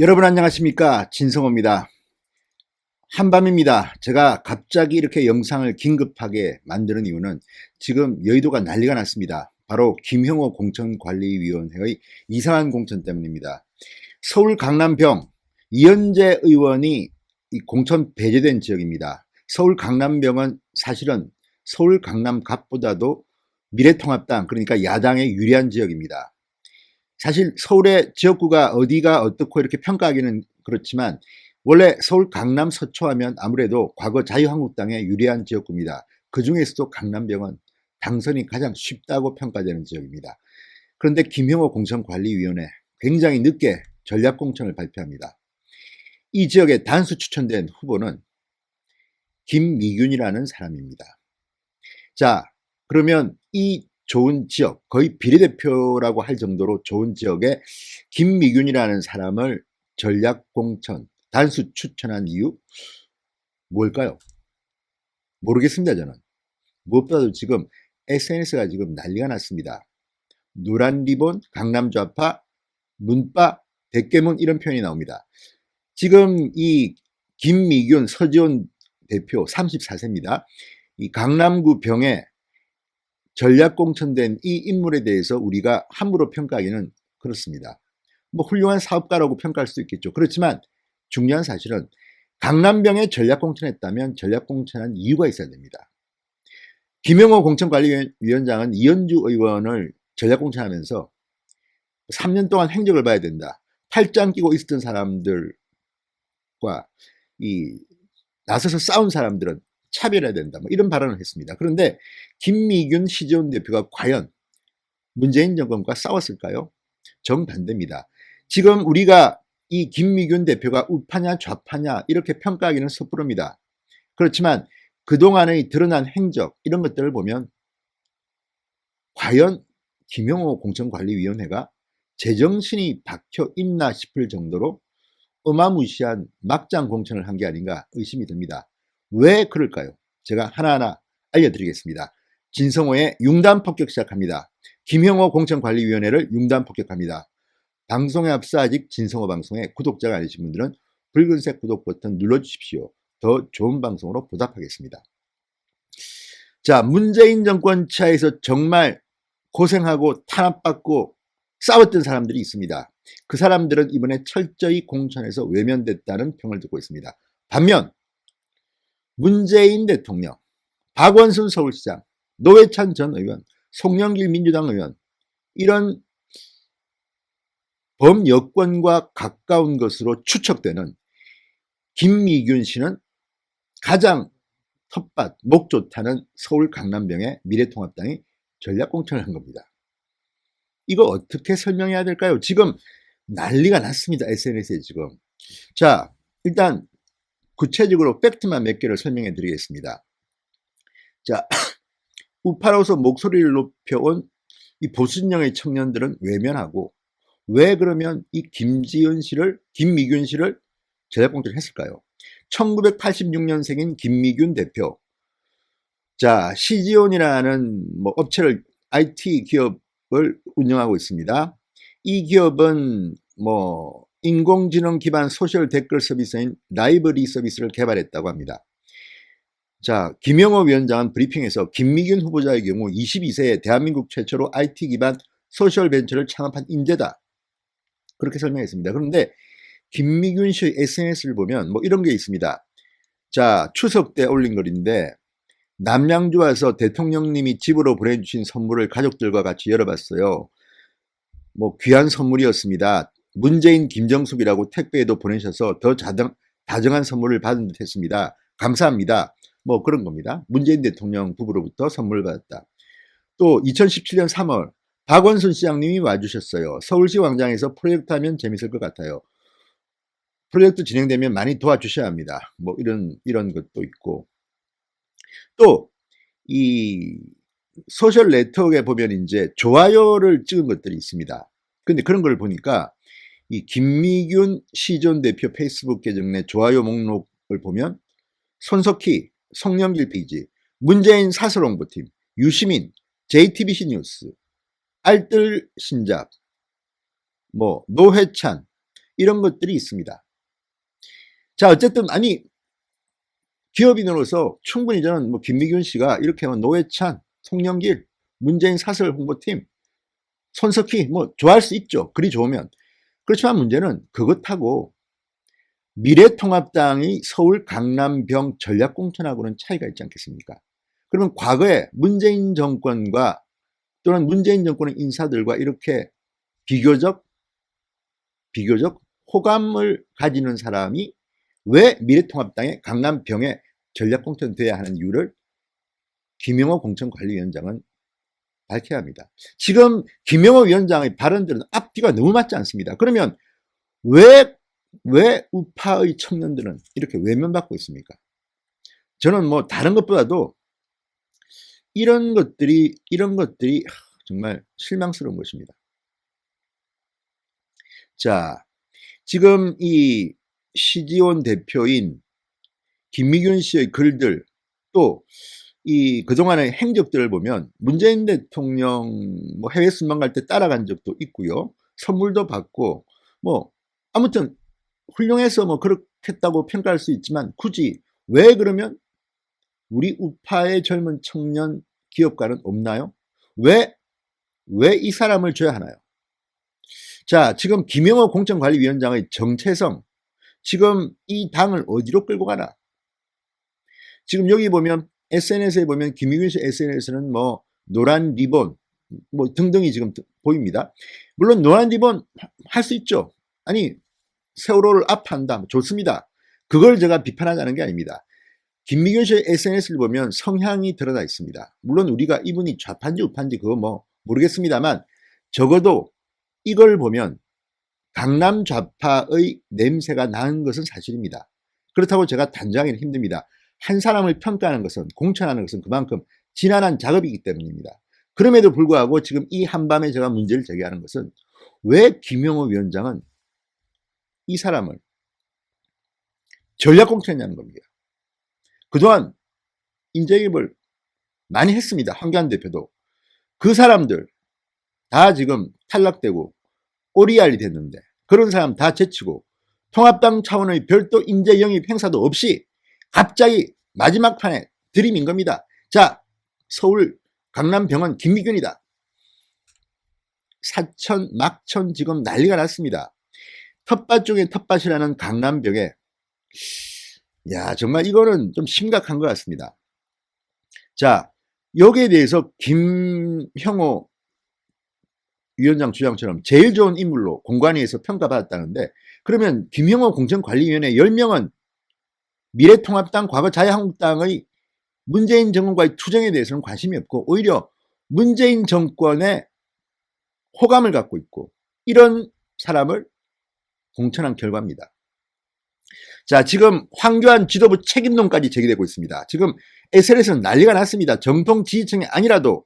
여러분 안녕하십니까, 진성호입니다. 한밤입니다. 제가 갑자기 이렇게 영상을 긴급하게 만드는 이유는 지금 여의도가 난리가 났습니다. 바로 김형호 공천관리위원회의 이상한 공천 때문입니다. 서울 강남병 이현재 의원이 이 공천 배제된 지역입니다. 서울 강남병은 사실은 서울 강남갑보다도 미래통합당, 그러니까 야당에 유리한 지역입니다. 사실 서울의 지역구가 어디가 어떻고 이렇게 평가하기는 그렇지만 원래 서울 강남 서초하면 아무래도 과거 자유한국당에 유리한 지역구입니다. 그 중에서도 강남병은 당선이 가장 쉽다고 평가되는 지역입니다. 그런데 김형호 공천관리위원회 굉장히 늦게 전략공천을 발표합니다. 이 지역에 단수 추천된 후보는 김미균이라는 사람입니다. 자, 그러면 이 좋은 지역, 거의 비례대표라고 할 정도로 좋은 지역에 김미균이라는 사람을 전략공천, 단수 추천한 이유 뭘까요? 모르겠습니다, 저는. 무엇보다도 지금 SNS가 지금 난리가 났습니다. 노란 리본, 강남좌파, 문파, 대깨문 이런 표현이 나옵니다. 지금 이 김미균 서지원 대표 34세입니다. 이 강남구 병에 전략공천된 이 인물에 대해서 우리가 함부로 평가하기는 그렇습니다. 뭐 훌륭한 사업가라고 평가할 수도 있겠죠. 그렇지만 중요한 사실은 강남병에 전략공천했다면 전략공천한 이유가 있어야 됩니다. 김영호 공천관리위원장은 이현주 의원을 전략공천하면서 3년 동안 행적을 봐야 된다. 팔짱 끼고 있었던 사람들과 나서서 싸운 사람들은 차별해야 된다. 뭐 이런 발언을 했습니다. 그런데 김미균 시지원 대표가 과연 문재인 정권과 싸웠을까요? 정반대입니다. 지금 우리가 이 김미균 대표가 우파냐 좌파냐 이렇게 평가하기는 섣부릅니다. 그렇지만 그동안의 드러난 행적 이런 것들을 보면 과연 김형호 공천관리위원회가 제정신이 박혀 있나 싶을 정도로 어마무시한 막장 공천을 한 게 아닌가 의심이 듭니다. 왜 그럴까요? 제가 하나하나 알려드리겠습니다. 진성호의 융단 폭격 시작합니다. 김형호 공천관리위원회를 융단 폭격합니다. 방송에 앞서 아직 진성호 방송에 구독자가 아니신 분들은 붉은색 구독 버튼 눌러주십시오. 더 좋은 방송으로 보답하겠습니다. 자, 문재인 정권 치하에서 정말 고생하고 탄압받고 싸웠던 사람들이 있습니다. 그 사람들은 이번에 철저히 공천에서 외면됐다는 평을 듣고 있습니다. 반면 문재인 대통령, 박원순 서울시장, 노회찬 전 의원, 송영길 민주당 의원 이런 범여권과 가까운 것으로 추측되는 김미균 씨는 가장 텃밭, 목 좋다는 서울 강남병에 미래통합당이 전략공천을 한 겁니다. 이거 어떻게 설명해야 될까요? 지금 난리가 났습니다. SNS에 지금. 자, 일단 구체적으로 팩트만 몇 개를 설명해 드리겠습니다. 자, 우파로서 목소리를 높여온 이 보수진영의 청년들은 외면하고 왜 그러면 이 김미균 씨를 전략공천을 했을까요? 1986년생인 김미균 대표. 자, 시지온이라는 뭐 업체를 IT 기업을 운영하고 있습니다. 이 기업은 뭐 인공지능 기반 소셜 댓글 서비스인 라이브리 서비스를 개발했다고 합니다. 자, 김영호 위원장은 브리핑에서 김미균 후보자의 경우 22세에 대한민국 최초로 IT 기반 소셜 벤처를 창업한 인재다. 그렇게 설명했습니다. 그런데 김미균 씨의 SNS를 보면 뭐 이런 게 있습니다. 자, 추석 때 올린 글인데 남양주 와서 대통령님이 집으로 보내주신 선물을 가족들과 같이 열어봤어요. 뭐 귀한 선물이었습니다. 문재인 김정숙이라고 택배에도 보내셔서 더 다정한 선물을 받은 듯 했습니다. 감사합니다. 뭐 그런 겁니다. 문재인 대통령 부부로부터 선물을 받았다. 또 2017년 3월 박원순 시장님이 와주셨어요. 서울시 광장에서 프로젝트 하면 재밌을 것 같아요. 프로젝트 진행되면 많이 도와주셔야 합니다. 뭐 이런 것도 있고. 또 이 소셜 네트워크에 보면 이제 좋아요를 찍은 것들이 있습니다. 근데 그런 걸 보니까 이 김미균 시전 대표 페이스북 계정 내 좋아요 목록을 보면 손석희, 송영길 페이지, 문재인 사설홍보팀, 유시민, JTBC 뉴스, 알뜰 신잡, 뭐 노회찬, 이런 것들이 있습니다. 자, 어쨌든 아니 기업인으로서 충분히 저는 뭐 김미균 씨가 이렇게 하면 노회찬, 송영길, 문재인 사설 홍보팀, 손석희 뭐 좋아할 수 있죠. 그리 좋으면. 그렇지만 문제는 그것하고 미래통합당이 서울 강남병 전략공천하고는 차이가 있지 않겠습니까? 그러면 과거에 문재인 정권과 또는 문재인 정권의 인사들과 이렇게 비교적 호감을 가지는 사람이 왜 미래통합당의 강남병에 전략공천돼야 하는 이유를 김영호 공천관리위원장은 밝혀야 합니다. 지금 김영호 위원장의 발언들은 앞뒤가 너무 맞지 않습니다. 그러면 왜 우파의 청년들은 이렇게 외면받고 있습니까? 저는 뭐 다른 것보다도 이런 것들이 정말 실망스러운 것입니다. 자, 지금 이 시지온 대표인 김미균 씨의 글들 또 이 그동안의 행적들을 보면 문재인 대통령 뭐 해외 순방 갈 때 따라간 적도 있고요. 선물도 받고 뭐 아무튼 훌륭해서 뭐 그렇겠다고 평가할 수 있지만 굳이 왜 그러면 우리 우파의 젊은 청년 기업가는 없나요? 왜 이 사람을 줘야 하나요? 자, 지금 김영호 공천관리위원장의 정체성, 지금 이 당을 어디로 끌고 가나? 지금 여기 보면 SNS에 보면 김미균 씨 SNS는 뭐 노란 리본 뭐 등등이 지금 보입니다. 물론 노란 리본 할 수 있죠. 아니 세월호를 압한다. 좋습니다. 그걸 제가 비판하자는 게 아닙니다. 김미균 씨의 SNS를 보면 성향이 드러나 있습니다. 물론 우리가 이분이 좌파인지 우파인지 그거 뭐 모르겠습니다만 적어도 이걸 보면 강남 좌파의 냄새가 나는 것은 사실입니다. 그렇다고 제가 단정하기는 힘듭니다. 한 사람을 평가하는 것은 공천하는 것은 그만큼 지난한 작업이기 때문입니다. 그럼에도 불구하고 지금 이 한밤에 제가 문제를 제기하는 것은 왜 김영호 위원장은 이 사람을 전략공천했냐는 겁니다. 그동안 인재개입을 많이 했습니다. 황교안 대표도. 그 사람들 다 지금 탈락되고 꼬리알이 됐는데 그런 사람 다 제치고 통합당 차원의 별도 인재 영입 행사도 없이 갑자기 마지막 판에 들이민 겁니다. 자, 서울 강남병원 김미균이다. 사천, 막천 지금 난리가 났습니다. 텃밭 중에 텃밭이라는 강남병에 야 정말 이거는 좀 심각한 것 같습니다. 자, 여기에 대해서 김형호 위원장 주장처럼 제일 좋은 인물로 공관위에서 평가받았다는데 그러면 김형호 공천관리위원회 10명은 미래통합당 과거 자유한국당의 문재인 정권과의 투쟁에 대해서는 관심이 없고 오히려 문재인 정권에 호감을 갖고 있고 이런 사람을 공천한 결과입니다. 자, 지금 황교안 지도부 책임론까지 제기되고 있습니다. 지금 SNS는 난리가 났습니다. 정통 지지층이 아니라도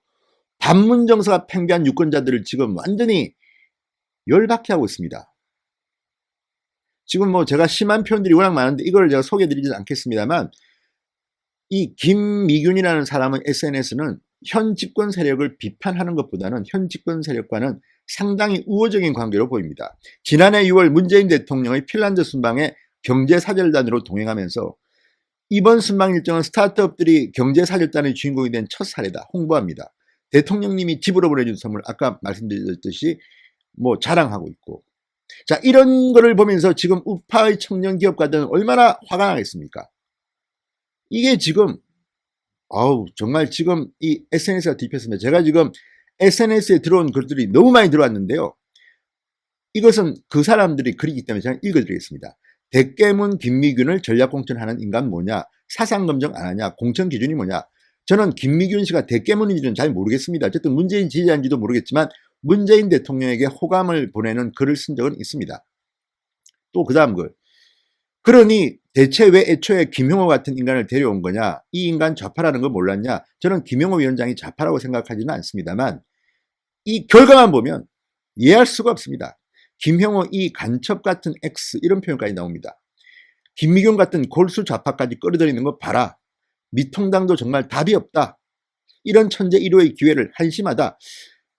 반문정서가 팽배한 유권자들을 지금 완전히 열받게 하고 있습니다. 지금 뭐 제가 심한 표현들이 워낙 많은데 이걸 제가 소개해드리지 않겠습니다만 이 김미균이라는 사람의 SNS는 현 집권 세력을 비판하는 것보다는 현 집권 세력과는 상당히 우호적인 관계로 보입니다. 지난해 6월 문재인 대통령의 핀란드 순방에 경제사절단으로 동행하면서 이번 순방 일정은 스타트업들이 경제사절단의 주인공이 된 첫 사례다. 홍보합니다. 대통령님이 집으로 보내준 선물 아까 말씀드렸듯이 뭐 자랑하고 있고 자 이런 거를 보면서 지금 우파의 청년 기업가들은 얼마나 화가 나겠습니까? 이게 지금 정말 지금 이 SNS가 뒤집혔습니다. 제가 지금 SNS에 들어온 글들이 너무 많이 들어왔는데요. 이것은 그 사람들이 글이기 때문에 제가 읽어드리겠습니다. 대깨문 김미균을 전략공천하는 인간 뭐냐? 사상검증 안 하냐? 공천 기준이 뭐냐? 저는 김미균 씨가 대깨문인지는 잘 모르겠습니다. 어쨌든 문재인 지지자인지도 모르겠지만 문재인 대통령에게 호감을 보내는 글을 쓴 적은 있습니다. 또 그 다음 글. 그러니 대체 왜 애초에 김형호 같은 인간을 데려온 거냐? 이 인간 좌파라는 거 몰랐냐? 저는 김형호 위원장이 좌파라고 생각하지는 않습니다만 이 결과만 보면 이해할 수가 없습니다. 김형호 이 간첩 같은 X 이런 표현까지 나옵니다. 김미균 같은 골수 좌파까지 끌어들이는 거 봐라. 미통당도 정말 답이 없다. 이런 천재 1호의 기회를 한심하다.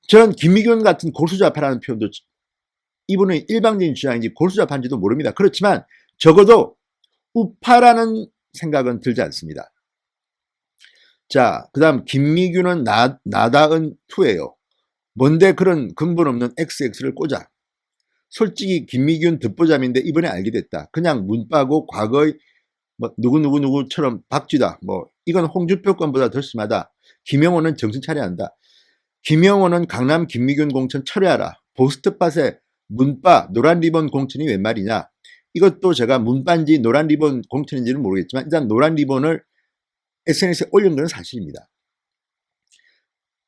저는 김미균 같은 골수 좌파라는 표현도 이분의 일방적인 주장인지 골수잡한지도 모릅니다. 그렇지만 적어도 우파라는 생각은 들지 않습니다. 자, 그 다음 김미균은 나다은 투예요. 뭔데 그런 근본 없는 XX를 꽂아. 솔직히 김미균 듣보잡인데 이번에 알게 됐다. 그냥 문빠고 과거의 뭐 누구처럼 박쥐다. 뭐 이건 홍준표 건보다 더 심하다. 김영호는 정신 차려야 한다. 김영호는 강남 김미균 공천 철회하라. 보스트팟에 문빠 노란 리본 공천이 웬 말이냐. 이것도 제가 문빠인지 노란 리본 공천인지는 모르겠지만 일단 노란 리본을 SNS에 올린 건 사실입니다.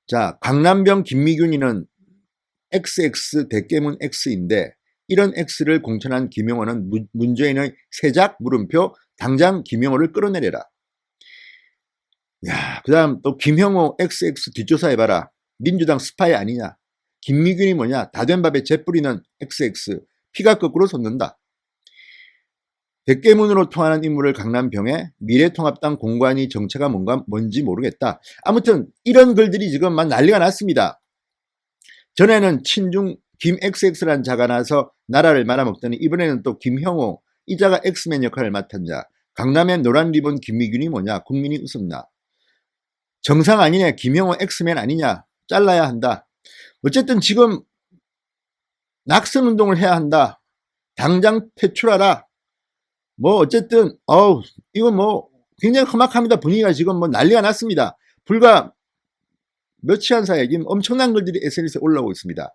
자, 강남병 김미균이는 XX 대깨문 X인데 이런 X를 공천한 김영호는 문재인의 세작 물음표 당장 김영호를 끌어내려라. 야, 그 다음 또 김형호 XX 뒷조사해봐라. 민주당 스파이 아니냐. 김미균이 뭐냐. 다 된 밥에 재 뿌리는 XX. 피가 거꾸로 솟는다. 대깨문으로 통하는 인물을 강남병에 미래통합당 공관위 정체가 뭔지 모르겠다. 아무튼 이런 글들이 지금 막 난리가 났습니다. 전에는 친중 김XX라는 자가 나서 나라를 말아먹더니 이번에는 또 김형호 이 자가 엑스맨 역할을 맡은 자. 강남의 노란 리본 김미균이 뭐냐. 국민이 웃음나. 정상 아니냐. 김형호 엑스맨 아니냐. 잘라야 한다. 어쨌든 지금 낙선운동을 해야 한다. 당장 퇴출하라. 뭐 어쨌든 이건 뭐 굉장히 험악합니다. 분위기가 지금 뭐 난리가 났습니다. 불과 며칠 한 사이에 지금 엄청난 글들이 SNS에 올라오고 있습니다.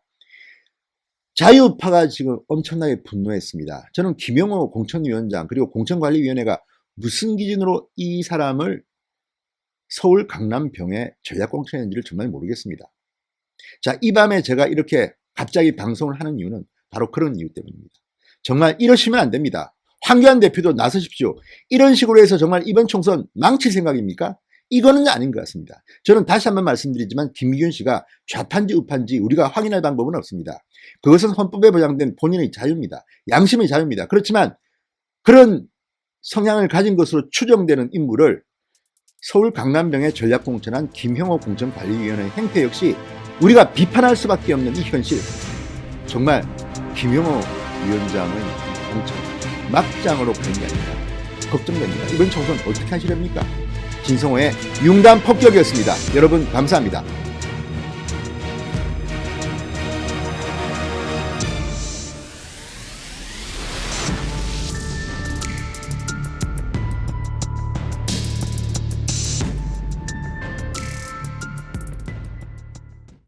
자유파가 지금 엄청나게 분노했습니다. 저는 김영호 공천위원장 그리고 공천관리위원회가 무슨 기준으로 이 사람을 서울 강남병에 전략공천했는지를 정말 모르겠습니다. 자, 이 밤에 제가 이렇게 갑자기 방송을 하는 이유는 바로 그런 이유 때문입니다. 정말 이러시면 안 됩니다. 황교안 대표도 나서십시오. 이런 식으로 해서 정말 이번 총선 망칠 생각입니까? 이거는 아닌 것 같습니다. 저는 다시 한번 말씀드리지만 김미균 씨가 좌파인지 우파인지 우리가 확인할 방법은 없습니다. 그것은 헌법에 보장된 본인의 자유입니다. 양심의 자유입니다. 그렇지만 그런 성향을 가진 것으로 추정되는 인물을 서울 강남병에 전략공천한 김형호 공천관리위원회의 행태 역시 우리가 비판할 수밖에 없는 이 현실. 정말 김형호 위원장의 공천 막장으로 가는 게 아닙니다. 걱정됩니다. 이번 총선 어떻게 하시렵니까? 진성호의 융단 폭격이었습니다. 여러분 감사합니다.